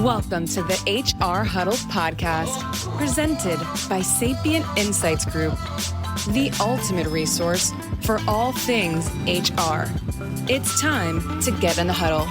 Welcome to the HR Huddle podcast, presented by Sapient Insights Group, the ultimate resource for all things HR. It's time to get in the huddle.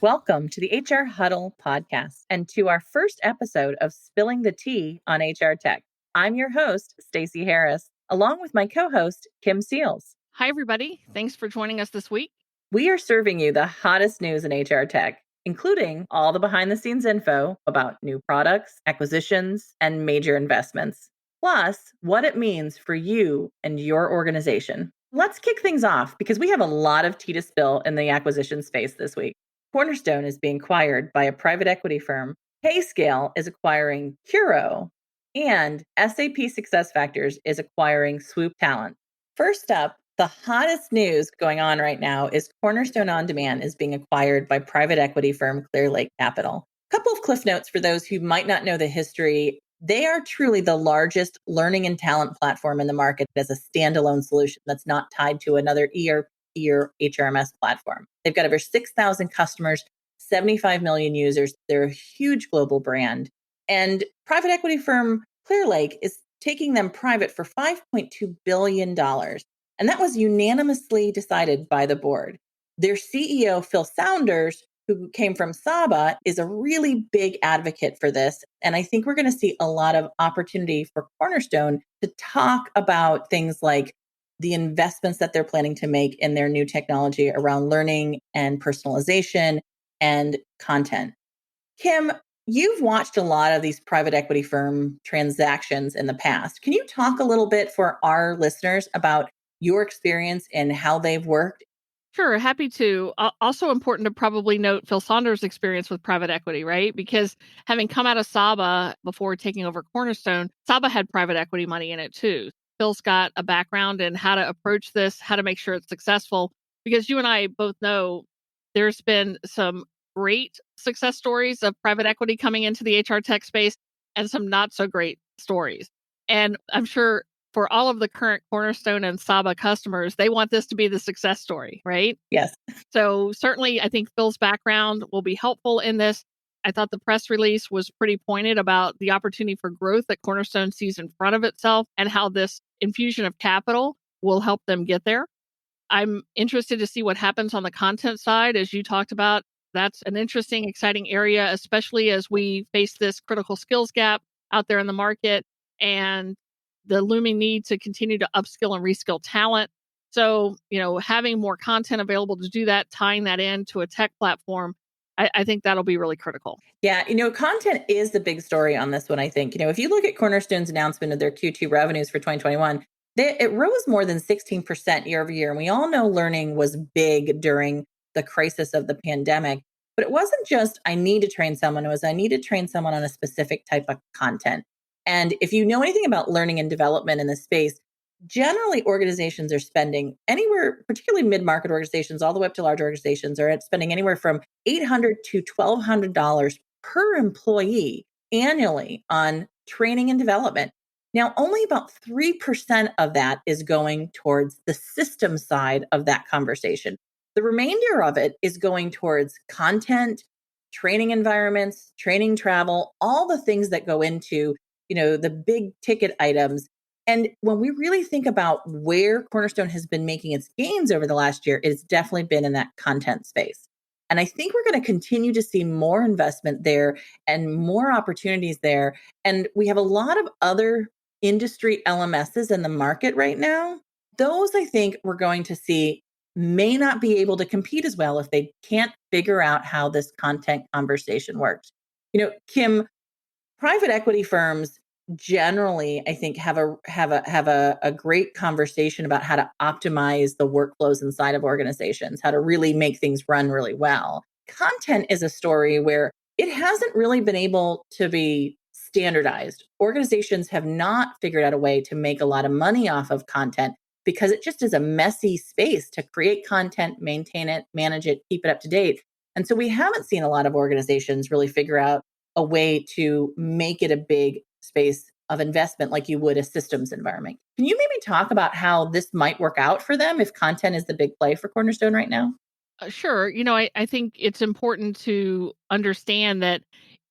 Welcome to the HR Huddle podcast and to our first episode of Spilling the Tea on HR Tech. I'm your host, Stacey Harris, along with my co-host, Kim Seals. Hi, everybody. Thanks for joining us this week. We are serving you the hottest news in HR tech, including all the behind-the-scenes info about new products, acquisitions, and major investments, plus what it means for you and your organization. Let's kick things off because we have a lot of tea to spill in the acquisition space this week. Cornerstone is being acquired by a private equity firm. PayScale is acquiring CURO, and SAP SuccessFactors is acquiring SwoopTalent. First up, the hottest news going on right now is Cornerstone OnDemand is being acquired by private equity firm Clearlake Capital. A couple of cliff notes for those who might not know the history. They are truly the largest learning and talent platform in the market as a standalone solution that's not tied to another ERP or HRMS platform. They've got over 6,000 customers, 75 million users. They're a huge global brand. And private equity firm Clearlake is taking them private for $5.2 billion. And that was unanimously decided by the board. Their CEO, Phil Saunders, who came from Saba, is a really big advocate for this. And I think we're going to see a lot of opportunity for Cornerstone to talk about things like the investments that they're planning to make in their new technology around learning and personalization and content. Kim, you've watched a lot of these private equity firm transactions in the past. Can you talk a little bit for our listeners about your experience and how they've worked? Sure, happy to. Also important to probably note Phil Saunders' experience with private equity, right? Because having come out of Saba before taking over Cornerstone, Saba had private equity money in it too. Phil's got a background in how to approach this, how to make sure it's successful. Because you and I both know there's been some great success stories of private equity coming into the HR tech space and some not so great stories. And I'm sure for all of the current Cornerstone and Saba customers, they want this to be the success story, right? Yes. So certainly, I think Phil's background will be helpful in this. I thought the press release was pretty pointed about the opportunity for growth that Cornerstone sees in front of itself and how this infusion of capital will help them get there. I'm interested to see what happens on the content side, as you talked about. That's an interesting, exciting area, especially as we face this critical skills gap out there in the market and the looming need to continue to upskill and reskill talent. So, having more content available to do that, tying that into a tech platform, I think that'll be really critical. Yeah, content is the big story on this one, I think. If you look at Cornerstone's announcement of their Q2 revenues for 2021, it rose more than 16% year over year. And we all know learning was big during the crisis of the pandemic. But it wasn't just, I need to train someone. It was, I need to train someone on a specific type of content. And if you know anything about learning and development in this space, generally organizations are spending anywhere, particularly mid-market organizations, all the way up to large organizations, are spending anywhere from $800 to $1,200 per employee annually on training and development. Now, only about 3% of that is going towards the system side of that conversation. The remainder of it is going towards content, training environments, training travel, all the things that go into the big ticket items. And when we really think about where Cornerstone has been making its gains over the last year, it's definitely been in that content space. And I think we're going to continue to see more investment there and more opportunities there. And we have a lot of other industry LMSs in the market right now. Those, I think, we're going to see may not be able to compete as well if they can't figure out how this content conversation works. Kim, private equity firms generally, I think, have a great conversation about how to optimize the workflows inside of organizations, how to really make things run really well. Content is a story where it hasn't really been able to be standardized. Organizations have not figured out a way to make a lot of money off of content because it just is a messy space to create content, maintain it, manage it, keep it up to date. And so we haven't seen a lot of organizations really figure out a way to make it a big space of investment like you would a systems environment. Can you maybe talk about how this might work out for them if content is the big play for Cornerstone right now? Sure. I think it's important to understand that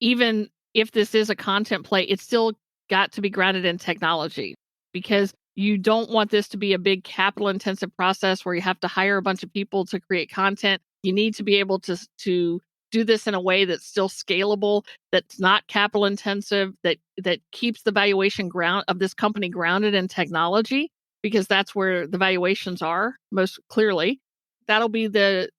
even if this is a content play, it's still got to be grounded in technology because you don't want this to be a big capital intensive process where you have to hire a bunch of people to create content. You need to be able to do this in a way that's still scalable, that's not capital intensive, that keeps the valuation ground of this company grounded in technology because that's where the valuations are most clearly. That'll be the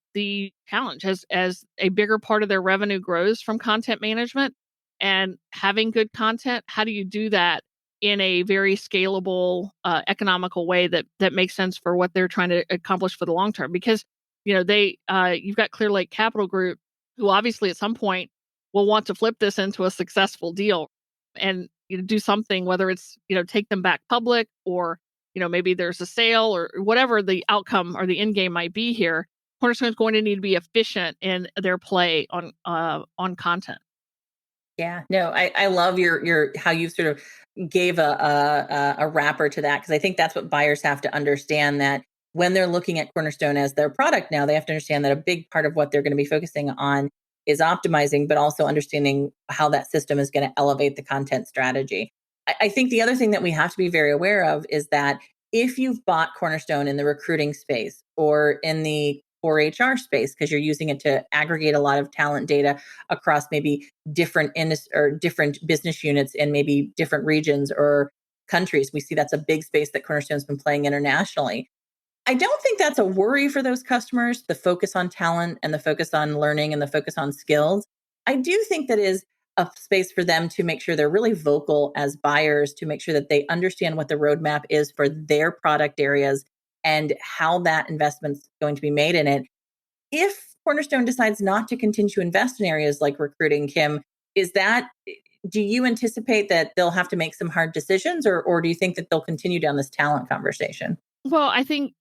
challenge as a bigger part of their revenue grows from content management and having good content. How do you do that in a very scalable, economical way that makes sense for what they're trying to accomplish for the long term? Because they you've got Clearlake Capital Group, who obviously at some point will want to flip this into a successful deal and do something, whether it's take them back public or maybe there's a sale or whatever the outcome or the end game might be here. Cornerstone is going to need to be efficient in their play on content. Yeah, no, I love your how you sort of gave a wrapper to that, because I think that's what buyers have to understand, that when they're looking at Cornerstone as their product now, they have to understand that a big part of what they're going to be focusing on is optimizing, but also understanding how that system is going to elevate the content strategy. I think the other thing that we have to be very aware of is that if you've bought Cornerstone in the recruiting space or in the core HR space, because you're using it to aggregate a lot of talent data across maybe different or different business units in maybe different regions or countries. We see that's a big space that Cornerstone's been playing internationally. I don't think that's a worry for those customers, the focus on talent and the focus on learning and the focus on skills. I do think that is a space for them to make sure they're really vocal as buyers, to make sure that they understand what the roadmap is for their product areas and how that investment's going to be made in it. If Cornerstone decides not to continue to invest in areas like recruiting, Kim, do you anticipate that they'll have to make some hard decisions, or do you think that they'll continue down this talent conversation? Well, I think,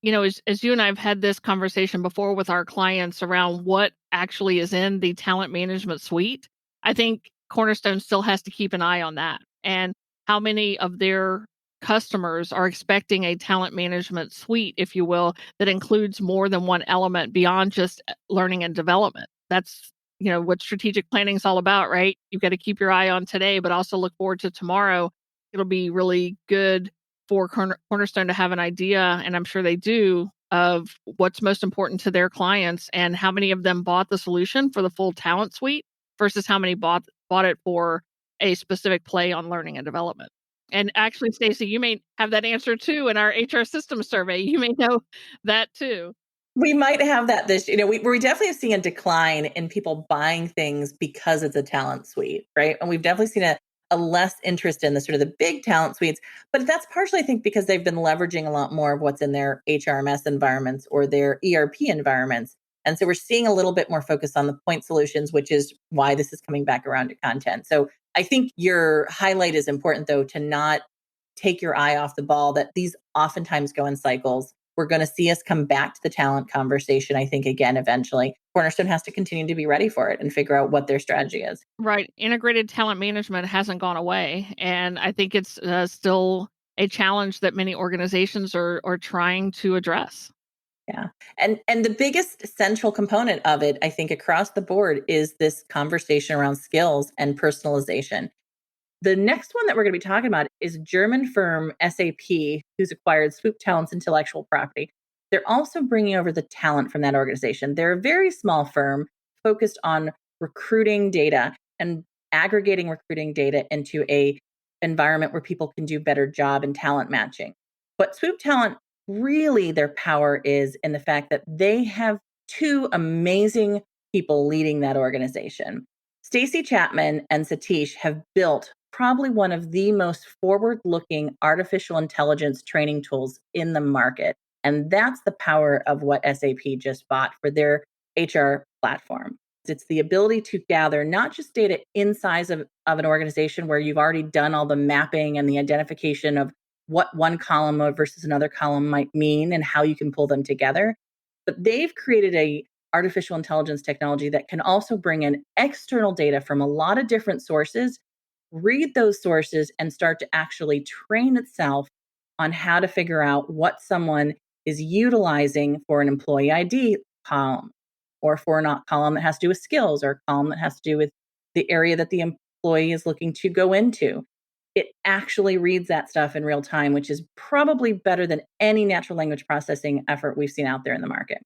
as you and I have had this conversation before with our clients around what actually is in the talent management suite, I think Cornerstone still has to keep an eye on that and how many of their customers are expecting a talent management suite, if you will, that includes more than one element beyond just learning and development. That's, what strategic planning is all about, right? You've got to keep your eye on today, but also look forward to tomorrow. It'll be really good for Cornerstone to have an idea, and I'm sure they do, of what's most important to their clients and how many of them bought the solution for the full talent suite versus how many bought it for a specific play on learning and development. And actually, Stacey, you may have that answer too in our HR systems survey. You may know that too. We might have that we definitely have seen a decline in people buying things because it's a talent suite, right? And we've definitely seen a less interest in the sort of the big talent suites, but that's partially, I think, because they've been leveraging a lot more of what's in their HRMS environments or their ERP environments. And so we're seeing a little bit more focus on the point solutions, which is why this is coming back around to content. So I think your highlight is important, though, to not take your eye off the ball, that these oftentimes go in cycles. We're going to see us come back to the talent conversation, I think, again, eventually. Cornerstone has to continue to be ready for it and figure out what their strategy is. Right. Integrated talent management hasn't gone away. And I think it's still a challenge that many organizations are trying to address. Yeah. And the biggest central component of it, I think, across the board is this conversation around skills and personalization. The next one that we're going to be talking about is German firm SAP, who's acquired SwoopTalent's intellectual property. They're also bringing over the talent from that organization. They're a very small firm focused on recruiting data and aggregating recruiting data into a environment where people can do better job in talent matching. But SwoopTalent, really their power is in the fact that they have two amazing people leading that organization. Stacey Chapman and Satish have built probably one of the most forward-looking artificial intelligence training tools in the market. And that's the power of what SAP just bought for their HR platform. It's the ability to gather not just data inside of an organization where you've already done all the mapping and the identification of what one column versus another column might mean and how you can pull them together, but they've created a artificial intelligence technology that can also bring in external data from a lot of different sources read those sources and start to actually train itself on how to figure out what someone is utilizing for an employee ID column, or for a column that has to do with skills, or a column that has to do with the area that the employee is looking to go into. It actually reads that stuff in real time, which is probably better than any natural language processing effort we've seen out there in the market.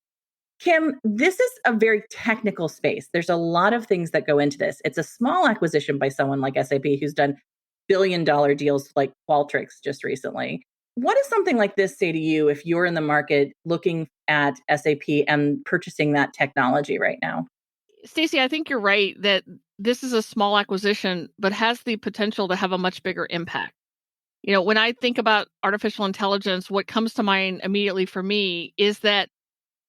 Kim, this is a very technical space. There's a lot of things that go into this. It's a small acquisition by someone like SAP, who's done billion-dollar deals like Qualtrics just recently. What does something like this say to you if you're in the market looking at SAP and purchasing that technology right now? Stacey, I think you're right that this is a small acquisition, but has the potential to have a much bigger impact. When I think about artificial intelligence, what comes to mind immediately for me is that,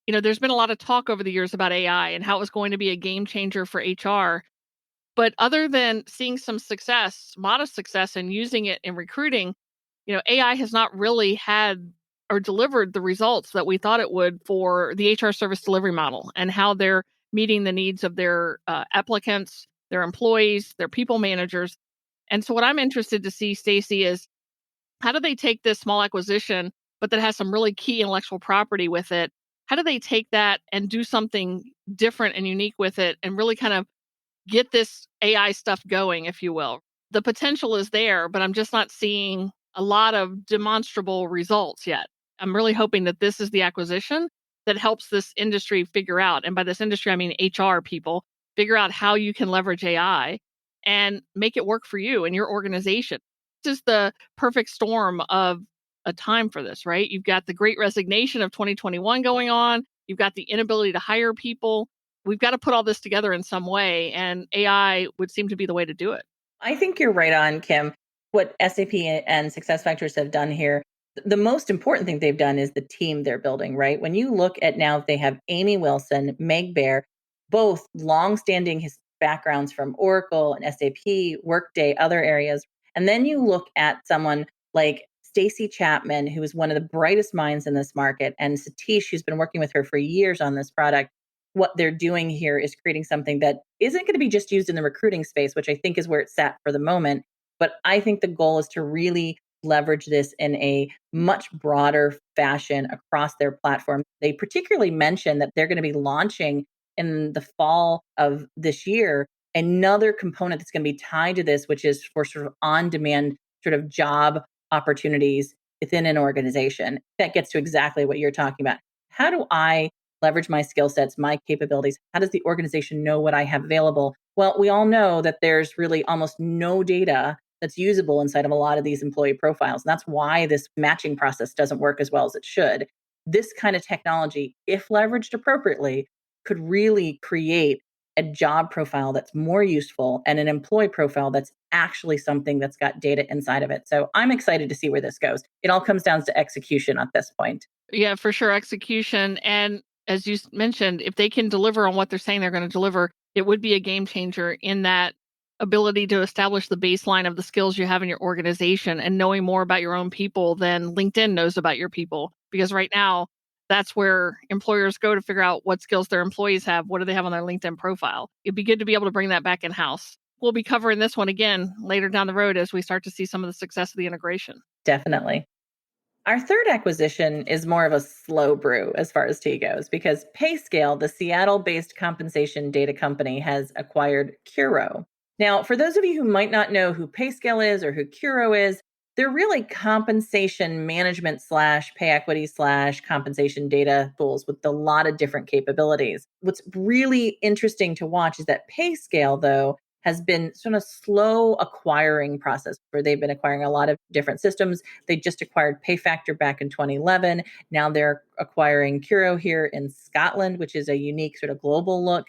there's been a lot of talk over the years about AI and how it was going to be a game changer for HR. But other than seeing some success, modest success in using it in recruiting, AI has not really had or delivered the results that we thought it would for the HR service delivery model and how they're meeting the needs of their applicants, their employees, their people managers. And so what I'm interested to see, Stacey, is how do they take this small acquisition, but that has some really key intellectual property with it? How do they take that and do something different and unique with it and really kind of get this AI stuff going, if you will? The potential is there, but I'm just not seeing a lot of demonstrable results yet. I'm really hoping that this is the acquisition that helps this industry figure out, and by this industry, I mean HR people, figure out how you can leverage AI and make it work for you and your organization. This is the perfect storm of a time for this, right? You've got the great resignation of 2021 going on. You've got the inability to hire people. We've got to put all this together in some way, and AI would seem to be the way to do it. I think you're right on, Kim. What SAP and SuccessFactors have done here, the most important thing they've done is the team they're building, right? When you look at now, they have Amy Wilson, Meg Bear, both longstanding backgrounds from Oracle and SAP, Workday, other areas. And then you look at someone like Stacey Chapman, who is one of the brightest minds in this market, and Satish, who's been working with her for years on this product. What they're doing here is creating something that isn't going to be just used in the recruiting space, which I think is where it's at for the moment. But I think the goal is to really leverage this in a much broader fashion across their platform. They particularly mentioned that they're going to be launching in the fall of this year another component that's going to be tied to this, which is for sort of on-demand sort of job opportunities within an organization. That gets to exactly what you're talking about. How do I leverage my skill sets, my capabilities? How does the organization know what I have available? Well, we all know that there's really almost no data that's usable inside of a lot of these employee profiles. And that's why this matching process doesn't work as well as it should. This kind of technology, if leveraged appropriately, could really create a job profile that's more useful and an employee profile that's actually something that's got data inside of it. So I'm excited to see where this goes. It all comes down to execution at this point. Yeah, for sure. Execution. And as you mentioned, if they can deliver on what they're saying they're going to deliver, it would be a game changer in that ability to establish the baseline of the skills you have in your organization and knowing more about your own people than LinkedIn knows about your people. Because right now, that's where employers go to figure out what skills their employees have. What do they have on their LinkedIn profile? It'd be good to be able to bring that back in house. We'll be covering this one again later down the road as we start to see some of the success of the integration. Definitely. Our third acquisition is more of a slow brew as far as tea goes, because PayScale, the Seattle-based compensation data company, has acquired CURO. Now, for those of you who might not know who PayScale is or who CURO is, they're really compensation management slash pay equity slash compensation data tools with a lot of different capabilities. What's really interesting to watch is that PayScale, though, has been sort of slow acquiring process where they've been acquiring a lot of different systems. They just acquired PayFactor back in 2011. Now they're acquiring CURO here in Scotland, which is a unique sort of global look.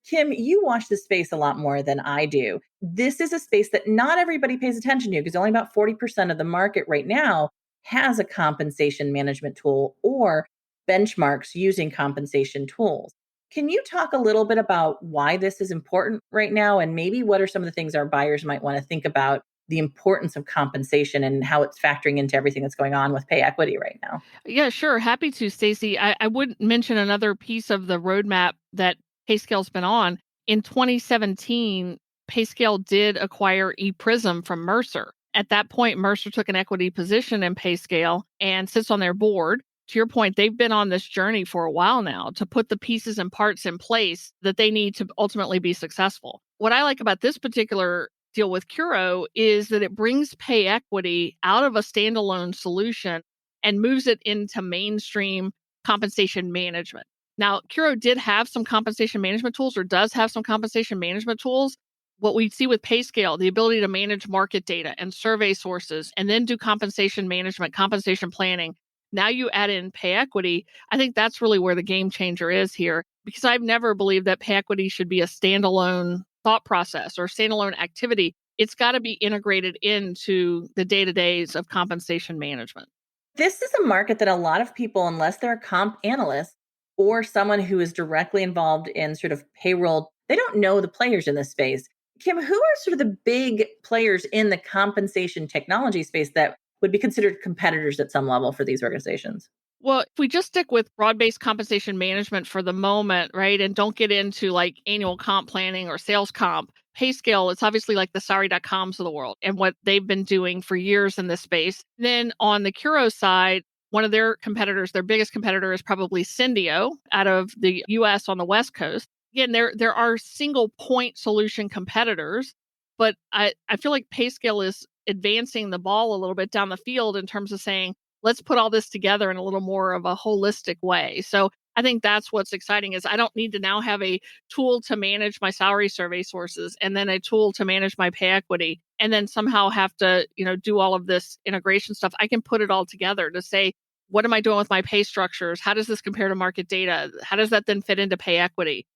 Kim, you watch this space a lot more than I do. This is a space that not everybody pays attention to because only about 40% of the market right now has a compensation management tool or benchmarks using compensation tools. Can you talk a little bit about why this is important right now, and maybe what are some of the things our buyers might want to think about the importance of compensation and how it's factoring into everything that's going on with pay equity right now? Yeah, sure. Happy to, Stacey. I would mention another piece of the roadmap that PayScale's been on. In 2017, PayScale did acquire ePrism from Mercer. At that point, Mercer took an equity position in PayScale and sits on their board. To your point, they've been on this journey for a while now to put the pieces and parts in place that they need to ultimately be successful. What I like about this particular deal with CURO is that it brings pay equity out of a standalone solution and moves it into mainstream compensation management. Now, CURO did have some compensation management tools, or does have some compensation management tools. What we see with PayScale, the ability to manage market data and survey sources, and then do compensation management, compensation planning. Now you add in pay equity. I think that's really where the game changer is here, because I've never believed that pay equity should be a standalone thought process or standalone activity. It's got to be integrated into the day-to-days of compensation management. This is a market that a lot of people, unless they're a comp analyst or someone who is directly involved in sort of payroll, they don't know the players in this space. Kim, who are sort of the big players in the compensation technology space that would be considered competitors at some level for these organizations? Well, if we just stick with broad-based compensation management for the moment, right, and don't get into like annual comp planning or sales comp, PayScale, it's obviously like the sorry.coms of the world and what they've been doing for years in this space. Then on the CURO side, one of their competitors, their biggest competitor is probably Syndio out of the US on the West Coast. Again, there are single point solution competitors, but I feel like PayScale is advancing the ball a little bit down the field in terms of saying, let's put all this together in a little more of a holistic way. So I think that's what's exciting is I don't need to now have a tool to manage my salary survey sources and then a tool to manage my pay equity and then somehow have to, do all of this integration stuff. I can put it all together to say, what am I doing with my pay structures? How does this compare to market data? How does that then fit into pay equity?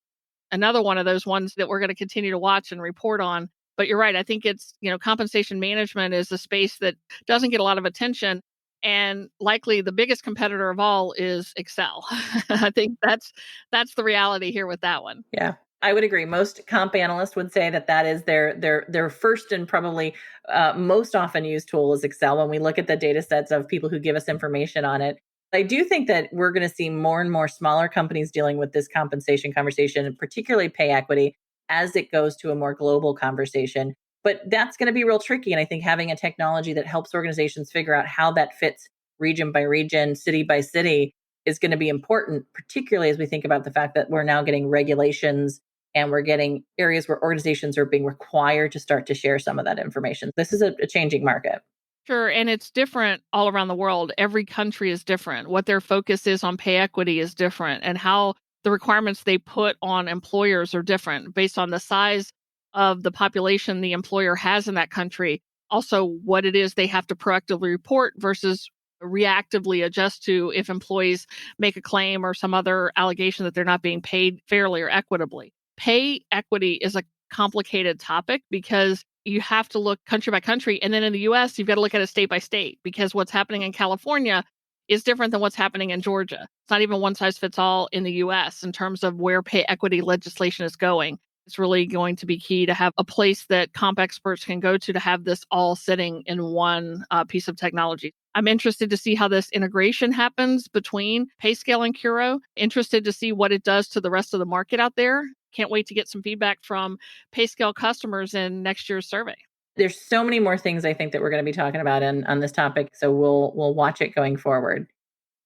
Another one of those ones that we're going to continue to watch and report on. But you're right. I think it's, compensation management is a space that doesn't get a lot of attention. And likely the biggest competitor of all is Excel. I think that's the reality here with that one. Yeah, I would agree. Most comp analysts would say that is their first and probably most often used tool is Excel. When we look at the data sets of people who give us information on it, I do think that we're going to see more and more smaller companies dealing with this compensation conversation, and particularly pay equity, as it goes to a more global conversation. But that's going to be real tricky. And I think having a technology that helps organizations figure out how that fits region by region, city by city, is going to be important, particularly as we think about the fact that we're now getting regulations and we're getting areas where organizations are being required to start to share some of that information. This is a changing market. Sure. And it's different all around the world. Every country is different. What their focus is on pay equity is different. And how the requirements they put on employers are different based on the size of the population the employer has in that country. Also, what it is they have to proactively report versus reactively adjust to if employees make a claim or some other allegation that they're not being paid fairly or equitably. Pay equity is a complicated topic because you have to look country by country. And then in the US, you've got to look at it state by state because what's happening in California is different than what's happening in Georgia. It's not even one size fits all in the US in terms of where pay equity legislation is going. It's really going to be key to have a place that comp experts can go to have this all sitting in one piece of technology. I'm interested to see how this integration happens between PayScale and CURO. Interested to see what it does to the rest of the market out there. Can't wait to get some feedback from PayScale customers in next year's survey. There's so many more things I think that we're going to be talking about on this topic, so we'll watch it going forward.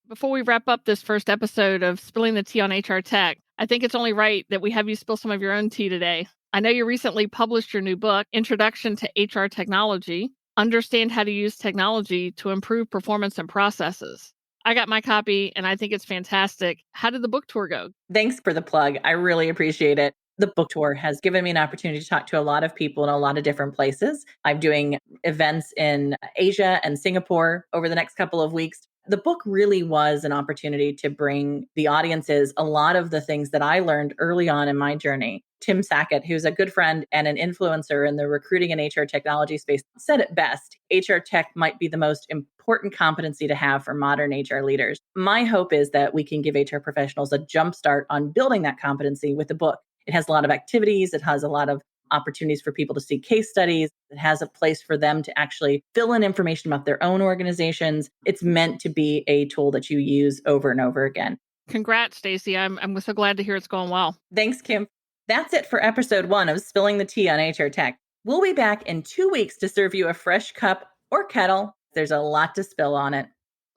Before we wrap up this first episode of Spilling the Tea on HR Tech, I think it's only right that we have you spill some of your own tea today. I know you recently published your new book, Introduction to HR Technology, Understand How to Use Technology to Improve Performance and Processes. I got my copy and I think it's fantastic. How did the book tour go? Thanks for the plug. I really appreciate it. The book tour has given me an opportunity to talk to a lot of people in a lot of different places. I'm doing events in Asia and Singapore over the next couple of weeks. The book really was an opportunity to bring the audiences a lot of the things that I learned early on in my journey. Tim Sackett, who's a good friend and an influencer in the recruiting and HR technology space, said it best. HR tech might be the most important competency to have for modern HR leaders. My hope is that we can give HR professionals a jump start on building that competency with the book. It has a lot of activities. It has a lot of opportunities for people to see case studies. It has a place for them to actually fill in information about their own organizations. It's meant to be a tool that you use over and over again. Congrats, Stacey. I'm so glad to hear it's going well. Thanks, Kim. That's it for episode 1 of Spilling the Tea on HR Tech. We'll be back in 2 weeks to serve you a fresh cup or kettle. There's a lot to spill on it.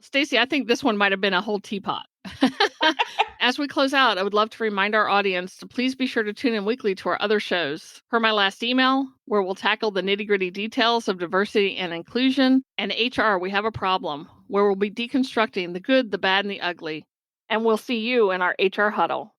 Stacey, I think this one might have been a whole teapot. As we close out, I would love to remind our audience to please be sure to tune in weekly to our other shows. Per my last email, where we'll tackle the nitty-gritty details of diversity and inclusion, and HR, We Have a Problem, where we'll be deconstructing the good, the bad, and the ugly. And we'll see you in our HR huddle.